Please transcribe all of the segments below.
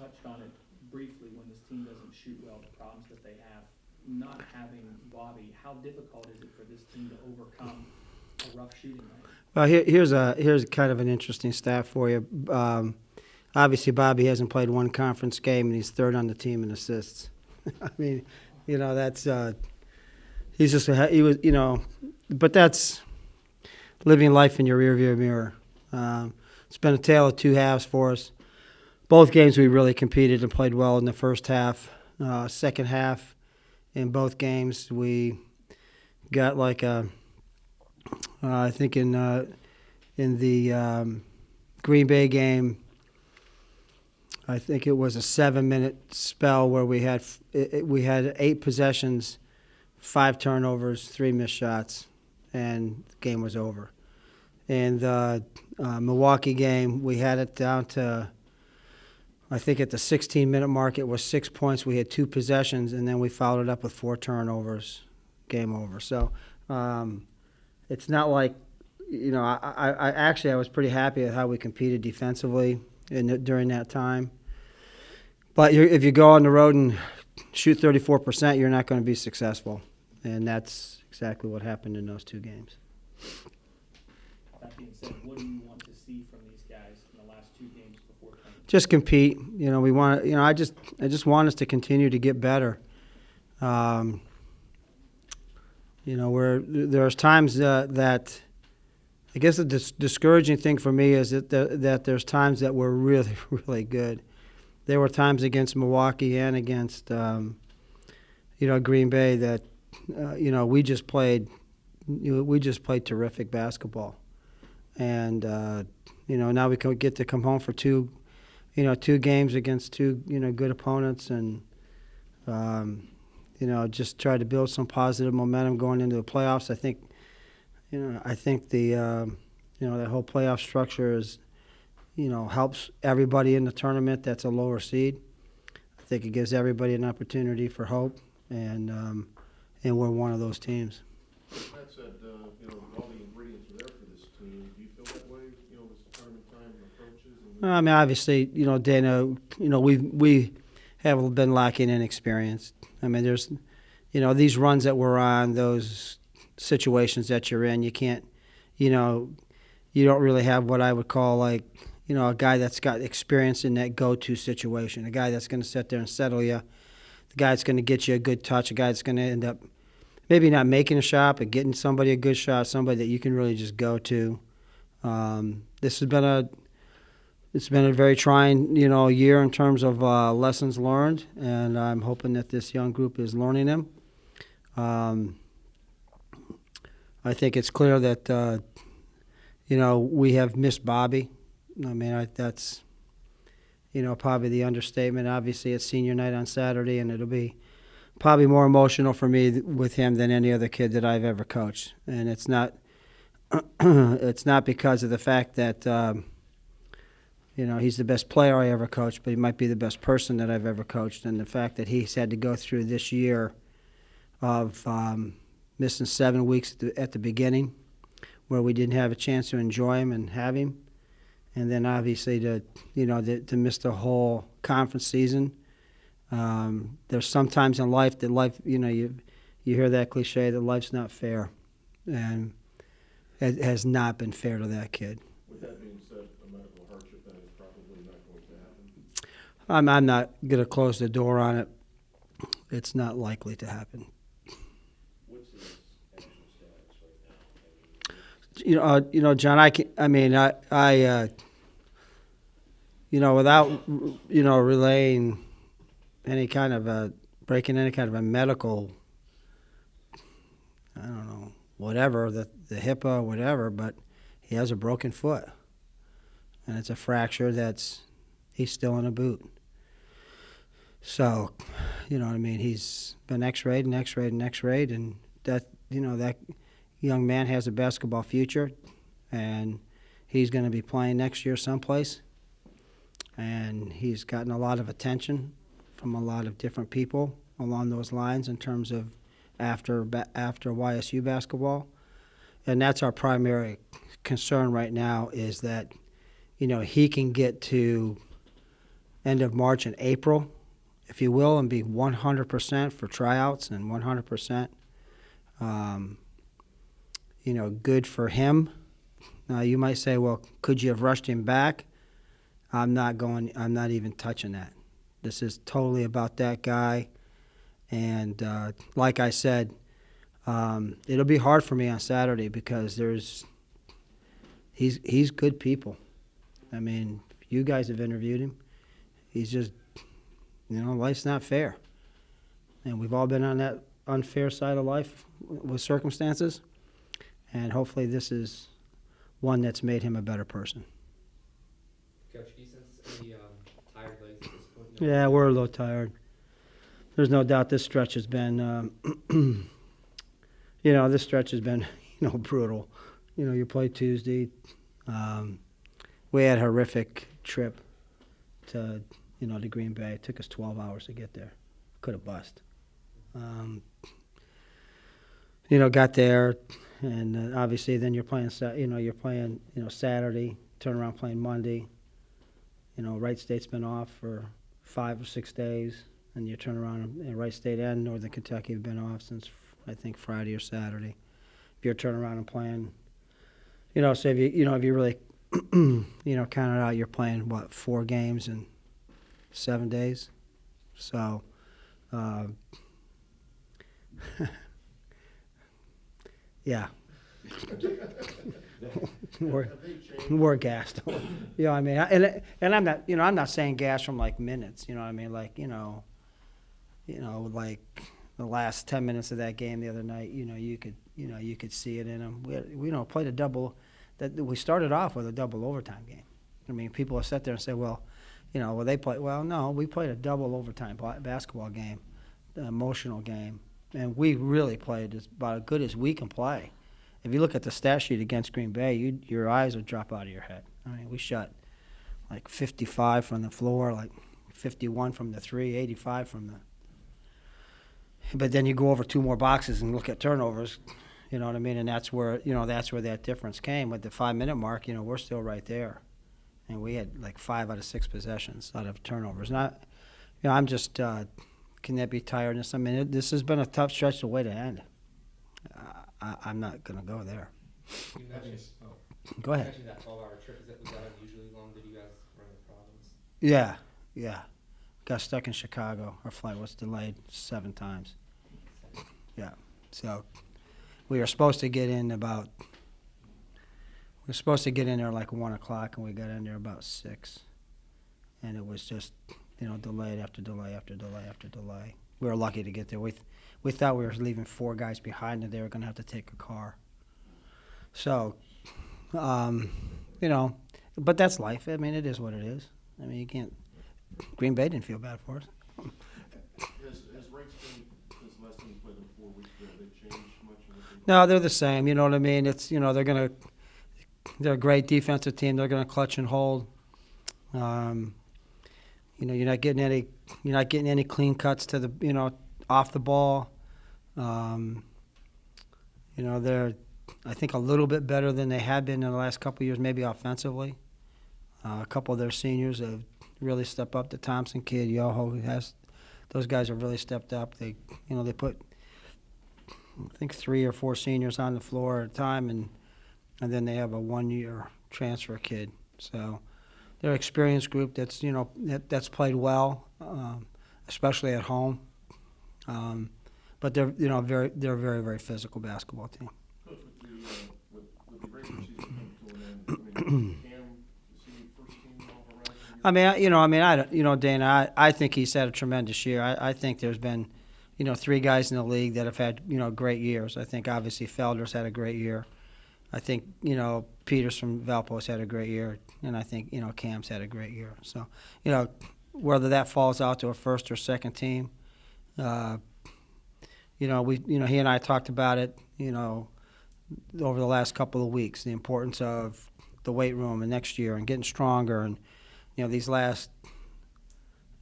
touched on it briefly when this team doesn't shoot well, the problems that they have. Not having Bobby, how difficult is it for this team to overcome a rough shooting night? Well, here's kind of an interesting stat for you. Obviously, Bobby hasn't played one conference game, and he's third on the team in assists. I mean, that's he was, but that's living life in your rearview mirror. It's been a tale of two halves for us. Both games we really competed and played well in the first half. Second half, in both games, we got like I think in the Green Bay game, I think it was a 7-minute spell where we had 8 possessions, 5 turnovers, 3 missed shots, and the game was over. In the Milwaukee game, we had it down to, I think at the 16-minute mark, it was 6 points. We had 2 possessions, and then we followed it up with 4 turnovers. Game over. So it's not like, I was pretty happy at how we competed defensively during that time. But if you go on the road and shoot 34%, you're not going to be successful. And that's exactly what happened in those 2 games. That being said, what do you want to see from these guys in the last 2 games before coming? Just compete. We want. I just want us to continue to get better. Where there's times that I guess the discouraging thing for me is that there's times that we're really, really good. There were times against Milwaukee and against Green Bay that we just played terrific basketball, and now we can get to come home for 2 games against 2 good opponents, and just try to build some positive momentum going into the playoffs. I think the that whole playoff structure is helps everybody in the tournament that's a lower seed. I think it gives everybody an opportunity for hope, and we're one of those teams. That said, all the ingredients are there for this team. Do you feel that way? With the tournament time approaches. I mean, obviously, Dana, we have been lacking in experience. I mean, there's, these runs that we're on, those situations that you're in, you can't, you don't really have what I would call like, a guy that's got experience in that go-to situation, a guy that's going to sit there and settle you, the guy that's going to get you a good touch, a guy that's going to end up maybe not making a shot, but getting somebody a good shot, somebody that you can really just go to. It's been a very trying, year in terms of lessons learned, and I'm hoping that this young group is learning them. I think it's clear that, we have missed Bobby. I mean, that's, probably the understatement. Obviously, it's senior night on Saturday, and it'll be probably more emotional for me with him than any other kid that I've ever coached. And it's not because of the fact that, he's the best player I ever coached, but he might be the best person that I've ever coached. And the fact that he's had to go through this year of missing 7 weeks at the beginning where we didn't have a chance to enjoy him and have him. And then obviously to miss the whole conference season. There's sometimes in life that you hear that cliche that life's not fair. And it has not been fair to that kid. With that being said, a medical hardship that is probably not going to happen. I'm not going to close the door on it. It's not likely to happen. What's his actual status right now? John, without, relaying any kind of breaking any kind of a medical, I don't know, whatever, the HIPAA, whatever, but he has a broken foot. And it's a fracture he's still in a boot. So, he's been x-rayed and x-rayed and x-rayed, and that young man has a basketball future, and he's going to be playing next year someplace. And he's gotten a lot of attention from a lot of different people along those lines in terms of after YSU basketball. And that's our primary concern right now is that, he can get to end of March and April, if you will, and be 100% for tryouts and 100%, good for him. Now, you might say, well, could you have rushed him back? I'm not even touching that. This is totally about that guy. And like I said, it'll be hard for me on Saturday because he's good people. I mean, you guys have interviewed him. He's just, life's not fair. And we've all been on that unfair side of life with circumstances. And hopefully this is one that's made him a better person. Coach, do you sense any tired legs at this point? Yeah, we're a little tired. There's no doubt this stretch has been, brutal. You play Tuesday. We had a horrific trip to Green Bay. It took us 12 hours to get there. Could have bust. Got there, and obviously then you're playing Saturday, turn around playing Monday. Wright State's been off for 5 or 6 days, and you turn around and Wright State and Northern Kentucky have been off since I think Friday or Saturday. If you're turning around and playing, so if you really, count it out, you're playing 4 games in 7 days. So, yeah. We're gassed. And I'm not, I'm not saying gas from like minutes, like the last 10 minutes of that game the other night, you could see it in them. We played a double, we started off with a double overtime game. People have sat there and said, well, they play, well, no, we played a double overtime basketball game, an emotional game, and we really played about as good as we can play. If you look at the stat sheet against Green Bay, your eyes would drop out of your head. We shot like 55 from the floor, like 51 from the 3, 85 from the. But then you go over 2 more boxes and look at turnovers, and that's where that difference came. With the 5-minute mark, we're still right there, and we had like 5 out of 6 possessions out of turnovers. Not, I'm just, can that be tiredness? This has been a tough stretch the way to end. I'm not going to go there. You mentioned, Go ahead. You mentioned that 12-hour trip. Was that unusually long? Did you guys run the problems? Yeah. Got stuck in Chicago. Our flight was delayed 7 times. Yeah. So we were supposed to get in there like 1 o'clock, and we got in there about 6. And it was just, delayed after delay after delay after delay. We were lucky to get there. We thought we were leaving 4 guys behind, and they were going to have to take a car. So, but that's life. It is what it is. You can't. Green Bay didn't feel bad for us. Has Wright State, since last time you played them 4 weeks ago, they changed much? No, they're the same. You know what I mean? It's they're a great defensive team. They're gonna clutch and hold. You're not getting any clean cuts to the off the ball. They're, I think, a little bit better than they had been in the last couple of years, maybe offensively. A couple of their seniors have really stepped up. The Thompson kid, Yoho, those guys have really stepped up. They put, I think, 3 or 4 seniors on the floor at a time, and then they have a 1-year transfer kid. So they're an experienced group that's played well, especially at home. But they're a very, very physical basketball team. Coach, with the regular season coming to an end, Cam, is he first team all around? Dana, I think he's had a tremendous year. I think there's been, 3 guys in the league that have had, great years. I think obviously Felder's had a great year. I think, Peters from Valpo's had a great year, and I think, Cam's had a great year. So, whether that falls out to a first or second team, he and I talked about it, over the last couple of weeks, the importance of the weight room and next year and getting stronger. And, these last,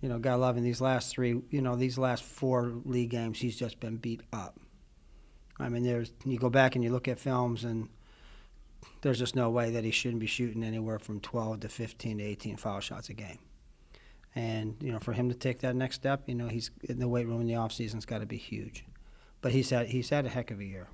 God love him, these last 4 league games, he's just been beat up. You go back and you look at films, and there's just no way that he shouldn't be shooting anywhere from 12 to 15 to 18 foul shots a game. And, you know, for him to take that next step, you know, he's in the weight room in the off season's got to be huge. But he's had a heck of a year.